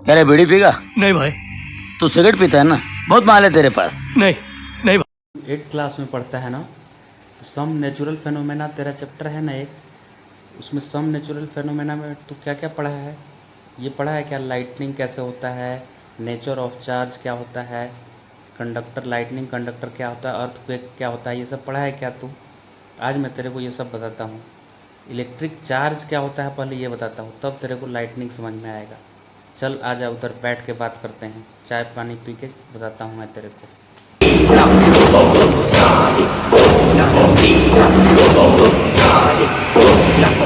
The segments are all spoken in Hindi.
कह रहे बीड़ी पीगा? नहीं भाई। तू सिगरेट पीता है ना, बहुत माल है तेरे पास। नहीं नहीं भाई। 8th क्लास में पढ़ता है ना, तो सम नेचुरल फेनोमेना तेरा चैप्टर है ना एक, उसमें सम नेचुरल फेनोमेना में तो क्या क्या पढ़ा है? ये पढ़ा है क्या? लाइटनिंग कैसे होता है, नेचर ऑफ चार्ज क्या होता है, कंडक्टर लाइटनिंग कंडक्टर क्या होता है, अर्थक्वेक क्या होता है, ये सब पढ़ा है क्या तू? आज मैं तेरे को ये सब बताता हूँ। इलेक्ट्रिक चार्ज क्या होता है पहले ये बताता हूँ, तब तेरे को लाइटनिंग समझ में आएगा। चल आ जा, उधर बैठ के बात करते हैं, चाय पानी पी के बताता हूँ मैं तेरे को।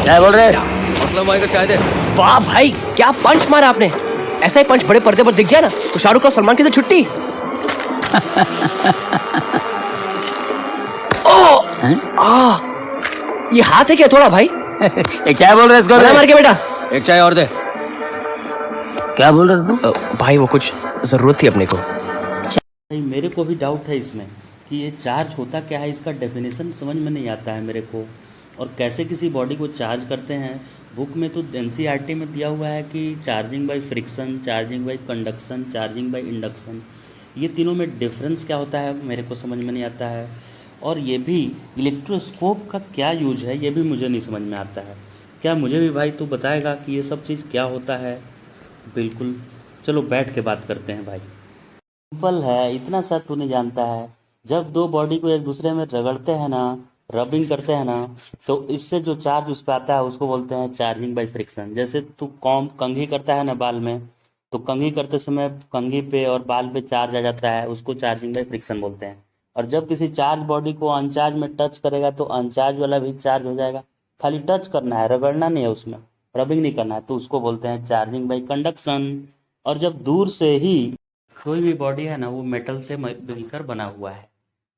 क्या बोल रहे? असलम भाई का चाय दे। वाह भाई, क्या पंच मारा आपने। ऐसा ही पंच बड़े पर्दे पर दिख जाए ना तो शाहरुख और सलमान की तो छुट्टी। ये हाथ है क्या थोड़ा भाई? ये क्या बोल रहे इसको? मार के बेटा। एक चाय और दे। क्या बोल रहे तू? भाई वो कुछ जरूरत थी अपने को। भाई मेरे को भी डाउट है इसमें कि ये चार्ज होता क्या है, इसका डेफिनेशन समझ में नहीं आता है मेरे को, और कैसे किसी बॉडी को चार्ज करते हैं। बुक में तो एनसीईआरटी में दिया हुआ है कि charging by friction, charging by conduction, charging by induction, ये तीनों में डिफरेंस क्या होता है मेरे को समझ में नहीं आता है। और ये भी इलेक्ट्रोस्कोप का क्या यूज है ये भी मुझे नहीं समझ में आता है। क्या मुझे भी भाई तू बताएगा कि ये सब चीज़ क्या होता है? बिल्कुल, चलो बैठ के बात करते हैं भाई। सिंपल है, इतना सा तू नहीं जानता है। जब दो बॉडी को एक दूसरे में रगड़ते हैं ना, रबिंग करते हैं ना, तो इससे जो चार्ज उस पर आता है उसको बोलते हैं चार्जिंग बाय फ्रिक्शन। जैसे तू कंघी करता है ना बाल में, तो कंघी करते समय कंघी पे और बाल पे चार्ज आ जाता है, उसको चार्जिंग बाय फ्रिक्शन बोलते हैं। और जब किसी चार्ज बॉडी को अनचार्ज में टच करेगा तो अनचार्ज वाला भी चार्ज हो जाएगा। खाली टच करना है, रगड़ना नहीं है, उसमें रबिंग नहीं करना है, तो उसको बोलते हैं चार्जिंग बाय कंडक्शन। और जब दूर से ही कोई भी बॉडी है ना वो मेटल से मिलकर बना हुआ है,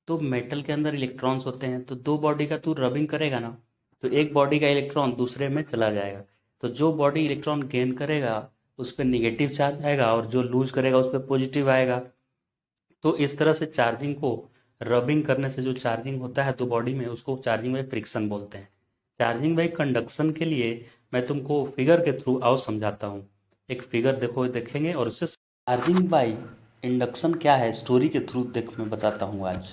तो मेटल के अंदर इलेक्ट्रॉन्स होते हैं, तो दो बॉडी का तू रबिंग करेगा ना तो एक बॉडी का इलेक्ट्रॉन दूसरे में चला जाएगा। तो जो बॉडी इलेक्ट्रॉन गेन करेगा उस पर निगेटिव चार्ज आएगा और जो लूज करेगा उस पर पॉजिटिव आएगा। तो इस तरह से चार्जिंग को रबिंग करने से जो चार्जिंग होता है दो बॉडी में उसको चार्जिंग बाय फ्रिक्शन बोलते हैं। चार्जिंग बाय कंडक्शन के लिए मैं तुमको फिगर के थ्रू आओ समझाता हूँ। एक फिगर देखो, देखेंगे और उससे चार्जिंग बाय इंडक्शन क्या है स्टोरी के थ्रू देख मैं बताता हूँ आज।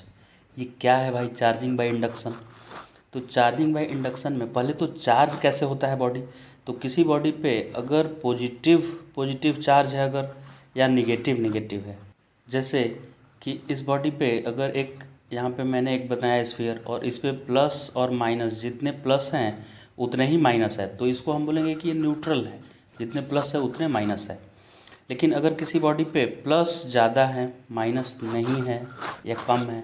ये क्या है भाई चार्जिंग बाय इंडक्शन? तो चार्जिंग बाय इंडक्शन में पहले तो चार्ज कैसे होता है बॉडी, तो किसी बॉडी पे अगर पॉजिटिव पॉजिटिव चार्ज है अगर, या निगेटिव निगेटिव है, जैसे कि इस बॉडी पे अगर एक यहाँ पे मैंने एक बनाया स्फीयर और इस पे प्लस और माइनस, जितने प्लस हैं उतने ही माइनस है, तो इसको हम बोलेंगे कि ये न्यूट्रल है, जितने प्लस है उतने माइनस है। लेकिन अगर किसी बॉडी पे प्लस ज़्यादा है माइनस नहीं है या कम है,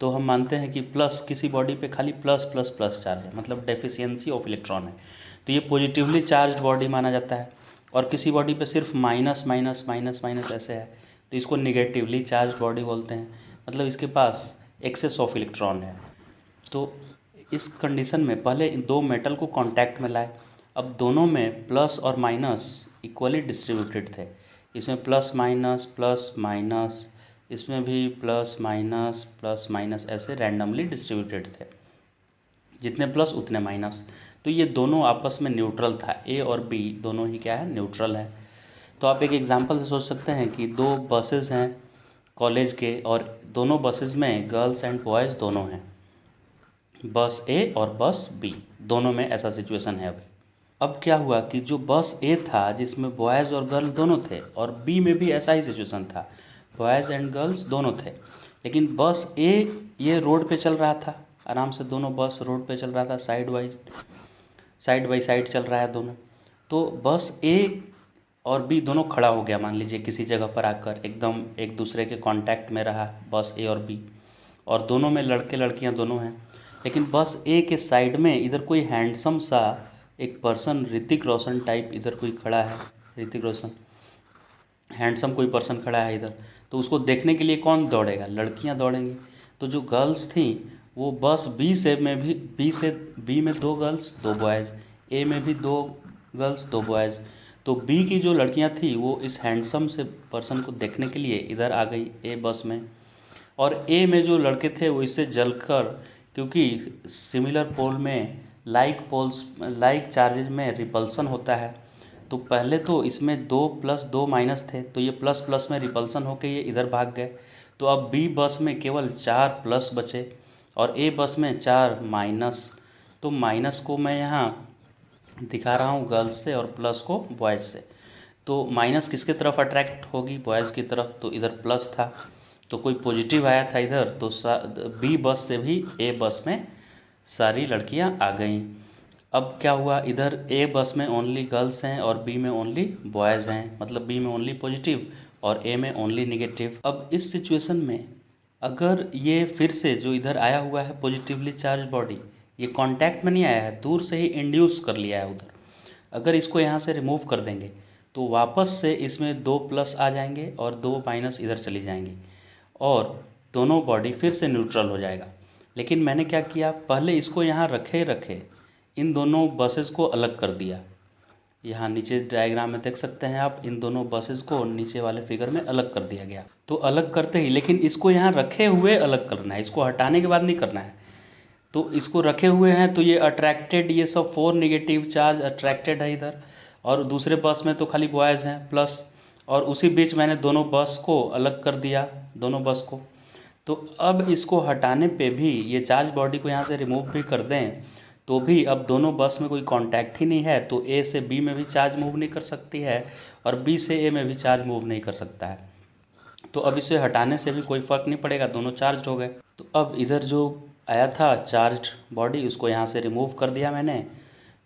तो हम मानते हैं कि प्लस किसी बॉडी पे खाली प्लस प्लस प्लस चार्ज है, मतलब डेफिशिएंसी ऑफ इलेक्ट्रॉन है, तो ये पॉजिटिवली चार्ज बॉडी माना जाता है। और किसी बॉडी पे सिर्फ माइनस माइनस माइनस माइनस ऐसे है तो इसको निगेटिवली चार्ज बॉडी बोलते हैं, मतलब इसके पास एक्सेस ऑफ इलेक्ट्रॉन है। तो इस कंडीशन में पहले इन दो मेटल को कांटेक्ट में लाए, अब दोनों में प्लस और माइनस इक्वली डिस्ट्रीब्यूटेड थे, इसमें प्लस माइनस, इसमें भी प्लस माइनस ऐसे रैंडमली डिस्ट्रीब्यूटेड थे, जितने प्लस उतने माइनस। तो ये दोनों आपस में न्यूट्रल था, ए और बी दोनों ही क्या है, न्यूट्रल है। तो आप एक एग्जांपल से सोच सकते हैं कि दो बसेस हैं कॉलेज के और दोनों बसेस में गर्ल्स एंड बॉयज़ दोनों हैं, बस ए और बस बी, दोनों में ऐसा सिचुएशन है अभी। अब क्या हुआ कि जो बस ए था जिसमें बॉयज़ और गर्ल दोनों थे, और बी में भी ऐसा ही सिचुएशन था, बॉयज़ एंड गर्ल्स दोनों थे, लेकिन बस ए ये रोड पे चल रहा था आराम से, दोनों बस रोड पे चल रहा था, साइड बाई साइड चल रहा है दोनों। तो बस ए और बी दोनों खड़ा हो गया, मान लीजिए किसी जगह पर आकर एकदम एक दूसरे के कांटेक्ट में रहा बस ए और बी, और दोनों में लड़के लड़कियां दोनों हैं। लेकिन बस ए के साइड में इधर कोई हैंडसम सा एक पर्सन, ऋतिक रोशन टाइप इधर कोई खड़ा है, ऋतिक रोशन हैंडसम कोई पर्सन खड़ा है इधर, तो उसको देखने के लिए कौन दौड़ेगा, लड़कियां दौड़ेंगी। तो जो गर्ल्स थी वो बस बी में दो गर्ल्स दो बॉयज़, ए में भी दो गर्ल्स दो बॉयज़, तो बी की जो लड़कियां थी वो इस हैंडसम से पर्सन को देखने के लिए इधर आ गई ए बस में, और ए में जो लड़के थे वो इससे जलकर, क्योंकि सिमिलर पोल में लाइक चार्जेज में रिपल्सन होता है, तो पहले तो इसमें 2 + 2 माइनस थे, तो ये प्लस प्लस में रिपल्सन होके ये इधर भाग गए। तो अब बी बस में केवल 4 प्लस बचे और ए बस में 4 माइनस। तो माइनस को मैं यहाँ दिखा रहा हूँ गर्ल्स से और प्लस को बॉयज़ से। तो माइनस किसके तरफ अट्रैक्ट होगी? बॉयज़ की तरफ। तो इधर प्लस था तो कोई पॉजिटिव आया था इधर, तो बी बस से भी ए बस में सारी लड़कियां आ गईं। अब क्या हुआ, इधर ए बस में ओनली गर्ल्स हैं और बी में ओनली बॉयज़ हैं, मतलब बी में ओनली पॉजिटिव और ए में ओनली नेगेटिव। अब इस सिचुएशन में अगर ये फिर से जो इधर आया हुआ है पॉजिटिवली चार्ज बॉडी, ये कांटेक्ट में नहीं आया है, दूर से ही इंड्यूस कर लिया है उधर, अगर इसको यहाँ से रिमूव कर देंगे तो वापस से इसमें 2 प्लस आ जाएंगे और 2 माइनस इधर चली जाएंगी और दोनों बॉडी फिर से न्यूट्रल हो जाएगा। लेकिन मैंने क्या किया, पहले इसको यहाँ रखे इन दोनों बसेस को अलग कर दिया। यहाँ नीचे डायग्राम में देख सकते हैं आप, इन दोनों बसेस को नीचे वाले फिगर में अलग कर दिया गया। तो अलग करते ही, लेकिन इसको यहाँ रखे हुए अलग करना है, इसको हटाने के बाद नहीं करना है। तो इसको रखे हुए हैं तो ये अट्रैक्टेड, ये सब 4 नेगेटिव चार्ज अट्रैक्टेड है इधर, और दूसरे बस में तो खाली बॉयज़ हैं प्लस, और उसी बीच मैंने दोनों बस को अलग कर दिया, दोनों बस को। तो अब इसको हटाने पे भी, ये चार्ज बॉडी को यहाँ से रिमूव भी कर दें तो भी अब दोनों बस में कोई कांटेक्ट ही नहीं है, तो ए से बी में भी चार्ज मूव नहीं कर सकती है और बी से ए में भी चार्ज मूव नहीं कर सकता है। तो अब इसे हटाने से भी कोई फ़र्क नहीं पड़ेगा, दोनों चार्ज हो गए। तो अब इधर जो आया था चार्ज्ड बॉडी, उसको यहाँ से रिमूव कर दिया मैंने।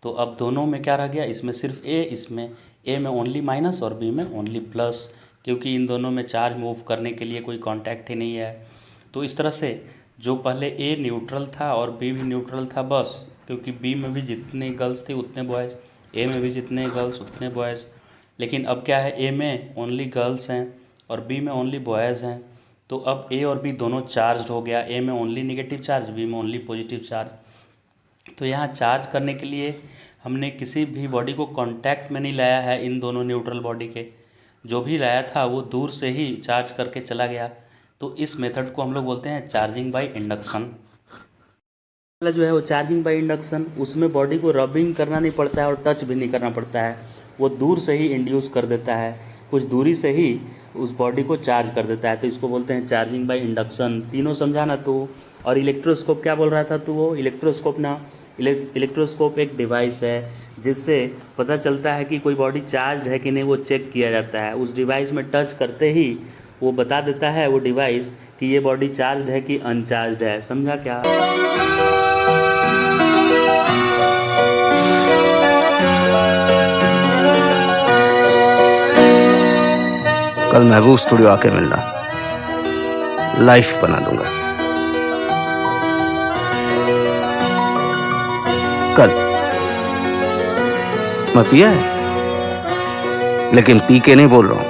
तो अब दोनों में क्या रह गया, इसमें सिर्फ ए, इसमें ए में ओनली माइनस और बी में ओनली प्लस, क्योंकि इन दोनों में चार्ज मूव करने के लिए कोई कांटेक्ट ही नहीं है। तो इस तरह से जो पहले ए न्यूट्रल था और बी भी न्यूट्रल था बस, क्योंकि बी में भी जितने गर्ल्स थे उतने बॉयज़, ए में भी जितने गर्ल्स उतने बॉयज़। लेकिन अब क्या है, ए में ओनली गर्ल्स हैं और बी में ओनली बॉयज़ हैं। तो अब ए और बी दोनों चार्ज हो गया, ए में ओनली नेगेटिव चार्ज, बी में ओनली पॉजिटिव चार्ज। तो यहाँ चार्ज करने के लिए हमने किसी भी बॉडी को कांटेक्ट में नहीं लाया है, इन दोनों न्यूट्रल बॉडी के, जो भी लाया था वो दूर से ही चार्ज करके चला गया। तो इस मेथड को हम लोग बोलते हैं चार्जिंग बाय इंडक्शन। पहला जो है वो चार्जिंग बाय इंडक्शन, उसमें बॉडी को रबिंग करना नहीं पड़ता है और टच भी नहीं करना पड़ता है, वो दूर से ही इंड्यूस कर देता है, कुछ दूरी से ही उस बॉडी को चार्ज कर देता है। तो इसको बोलते हैं चार्जिंग बाय इंडक्शन। तीनों समझाना तो। और इलेक्ट्रोस्कोप क्या बोल रहा था तो वो इलेक्ट्रोस्कोप ना, इलेक्ट्रोस्कोप एक डिवाइस है जिससे पता चलता है कि कोई बॉडी चार्ज है कि नहीं, वो चेक किया जाता है। उस डिवाइस में टच करते ही वो बता देता है वो डिवाइस कि ये बॉडी चार्ज है कि अनचार्ज है। समझा क्या? कल महबूब स्टूडियो आके मिलना, लाइफ बना दूंगा। कल मैं पिया है, लेकिन पी के नहीं बोल रहा हूं।